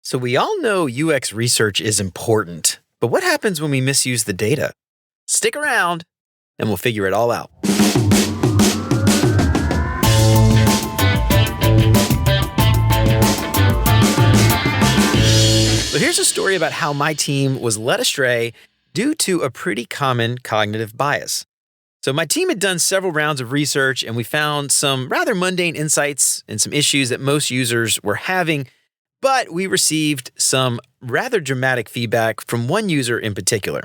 So we all know UX research is important, but what happens when we misuse the data? Stick around and we'll figure it all out. So here's a story about how my team was led astray due to a pretty common cognitive bias. So my team had done several rounds of research and we found some rather mundane insights and some issues that most users were having. But we received some rather dramatic feedback from one user in particular.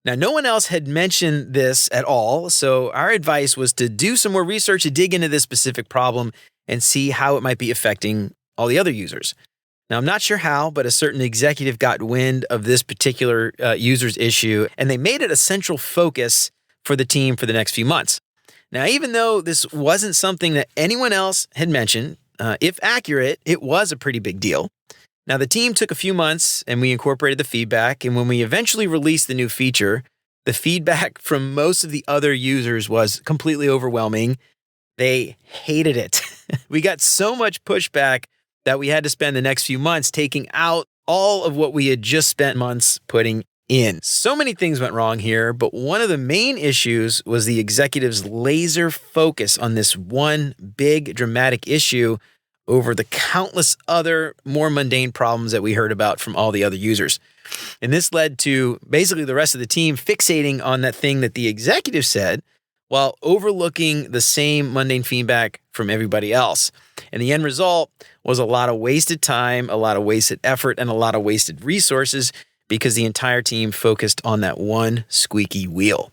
Now, no one else had mentioned this at all, so our advice was to do some more research to dig into this specific problem and see how it might be affecting all the other users. Now, I'm not sure how, but a certain executive got wind of this particular user's issue, and they made it a central focus for the team for the next few months. Now, even though this wasn't something that anyone else had mentioned, if accurate, it was a pretty big deal. Now, the team took a few months and we incorporated the feedback. And when we eventually released the new feature, the feedback from most of the other users was completely overwhelming. They hated it. We got so much pushback that we had to spend the next few months taking out all of what we had just spent months putting in. So many things went wrong here, but one of the main issues was the executive's laser focus on this one big dramatic issue over the countless other more mundane problems that we heard about from all the other users. And this led to basically the rest of the team fixating on that thing that the executive said while overlooking the same mundane feedback from everybody else. And the end result was a lot of wasted time, a lot of wasted effort, and a lot of wasted resources because the entire team focused on that one squeaky wheel.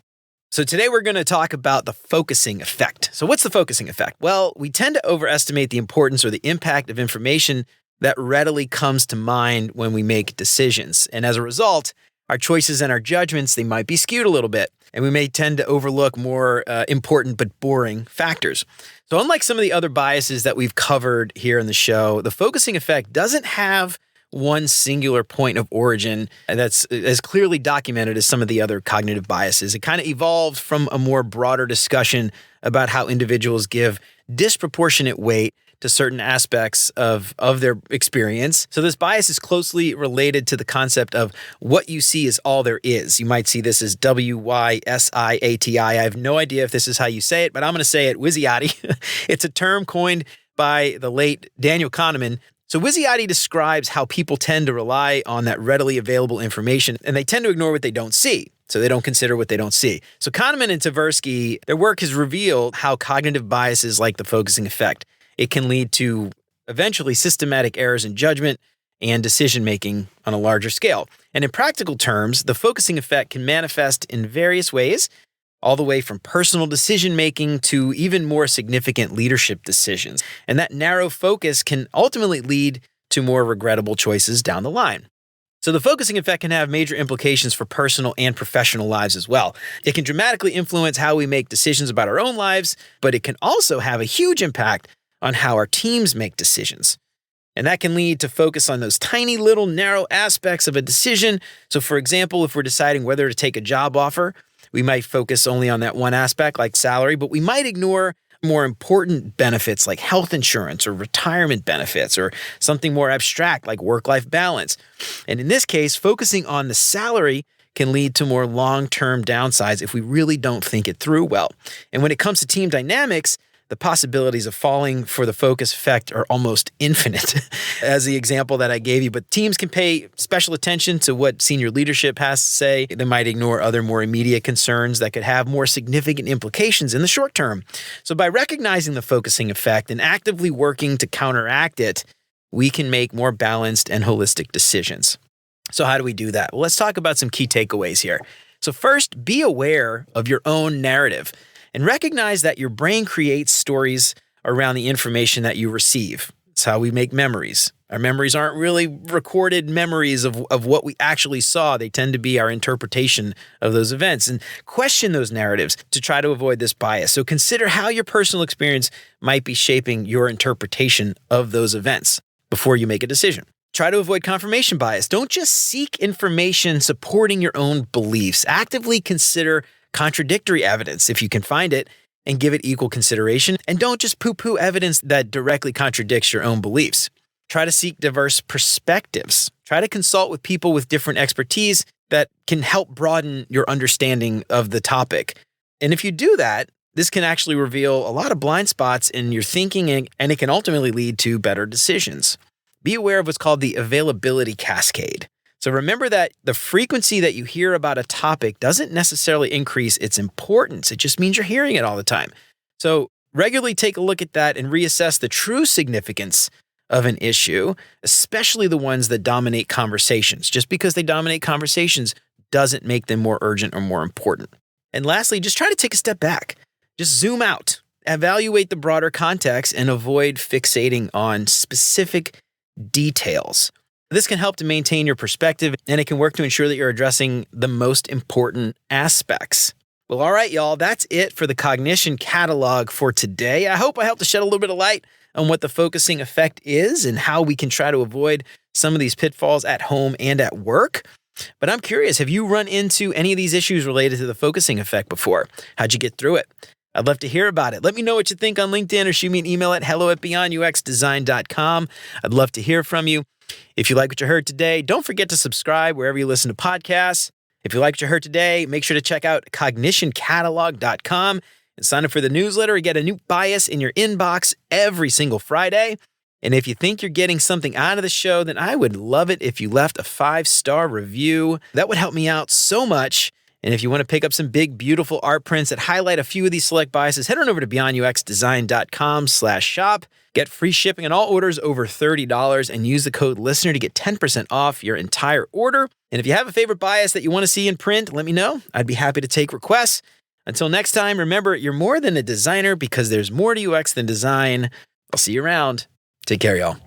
So today we're going to talk about the focusing effect. So what's the focusing effect? Well, we tend to overestimate the importance or the impact of information that readily comes to mind when we make decisions. And as a result, our choices and our judgments, they might be skewed a little bit. And we may tend to overlook more important but boring factors. So unlike some of the other biases that we've covered here in the show, the focusing effect doesn't have one singular point of origin that's as clearly documented as some of the other cognitive biases. It kind of evolved from a more broader discussion about how individuals give disproportionate weight to certain aspects of their experience. So this bias is closely related to the concept of what you see is all there is. You might see this as WYSIATI. I have no idea if this is how you say it, but I'm going to say it, Wisiati. It's a term coined by the late Daniel Kahneman. So Wisiati describes how people tend to rely on that readily available information, and they tend to ignore what they don't see. So they don't consider what they don't see. So Kahneman and Tversky, their work has revealed how cognitive biases like the focusing effect, it can lead to eventually systematic errors in judgment and decision-making on a larger scale. And in practical terms, the focusing effect can manifest in various ways, all the way from personal decision-making to even more significant leadership decisions. And that narrow focus can ultimately lead to more regrettable choices down the line. So the focusing effect can have major implications for personal and professional lives as well. It can dramatically influence how we make decisions about our own lives, but it can also have a huge impact on how our teams make decisions. And that can lead to focus on those tiny little narrow aspects of a decision. So for example, if we're deciding whether to take a job offer, we might focus only on that one aspect like salary, but we might ignore more important benefits like health insurance or retirement benefits or something more abstract like work-life balance. And in this case, focusing on the salary can lead to more long-term downsides if we really don't think it through well. And when it comes to team dynamics, the possibilities of falling for the focus effect are almost infinite, as the example that I gave you. But teams can pay special attention to what senior leadership has to say. They might ignore other more immediate concerns that could have more significant implications in the short term. So by recognizing the focusing effect and actively working to counteract it, we can make more balanced and holistic decisions. So how do we do that? Well, let's talk about some key takeaways here. So first, be aware of your own narrative. And recognize that your brain creates stories around the information that you receive. It's how we make memories. Our memories aren't really recorded memories of what we actually saw. They tend to be our interpretation of those events. And question those narratives to try to avoid this bias. So consider how your personal experience might be shaping your interpretation of those events before you make a decision. Try to avoid confirmation bias. Don't just seek information supporting your own beliefs. Actively consider contradictory evidence if you can find it and give it equal consideration. And don't just poo-poo evidence that directly contradicts your own beliefs. Try to seek diverse perspectives. Try to consult with people with different expertise that can help broaden your understanding of the topic. And if you do that, this can actually reveal a lot of blind spots in your thinking, and it can ultimately lead to better decisions. Be aware of what's called the availability cascade. So remember that the frequency that you hear about a topic doesn't necessarily increase its importance. It just means you're hearing it all the time. So regularly take a look at that and reassess the true significance of an issue, especially the ones that dominate conversations. Just because they dominate conversations doesn't make them more urgent or more important. And lastly, just try to take a step back. Just zoom out, evaluate the broader context, and avoid fixating on specific details. This can help to maintain your perspective, and it can work to ensure that you're addressing the most important aspects. Well, all right, y'all, that's it for the Cognition Catalog for today. I hope I helped to shed a little bit of light on what the focusing effect is and how we can try to avoid some of these pitfalls at home and at work. But I'm curious, have you run into any of these issues related to the focusing effect before? How'd you get through it? I'd love to hear about it. Let me know what you think on LinkedIn or shoot me an email at hello@beyonduxdesign.com. I'd love to hear from you. If you like what you heard today, don't forget to subscribe wherever you listen to podcasts. If you like what you heard today, make sure to check out cognitioncatalog.com and sign up for the newsletter and get a new bias in your inbox every single Friday. And if you think you're getting something out of the show, then I would love it if you left a 5-star review. That would help me out so much. And if you want to pick up some big, beautiful art prints that highlight a few of these select biases, head on over to beyonduxdesign.com/shop. Get free shipping on all orders over $30 and use the code LISTENER to get 10% off your entire order. And if you have a favorite bias that you want to see in print, let me know. I'd be happy to take requests. Until next time, remember, you're more than a designer because there's more to UX than design. I'll see you around. Take care, y'all.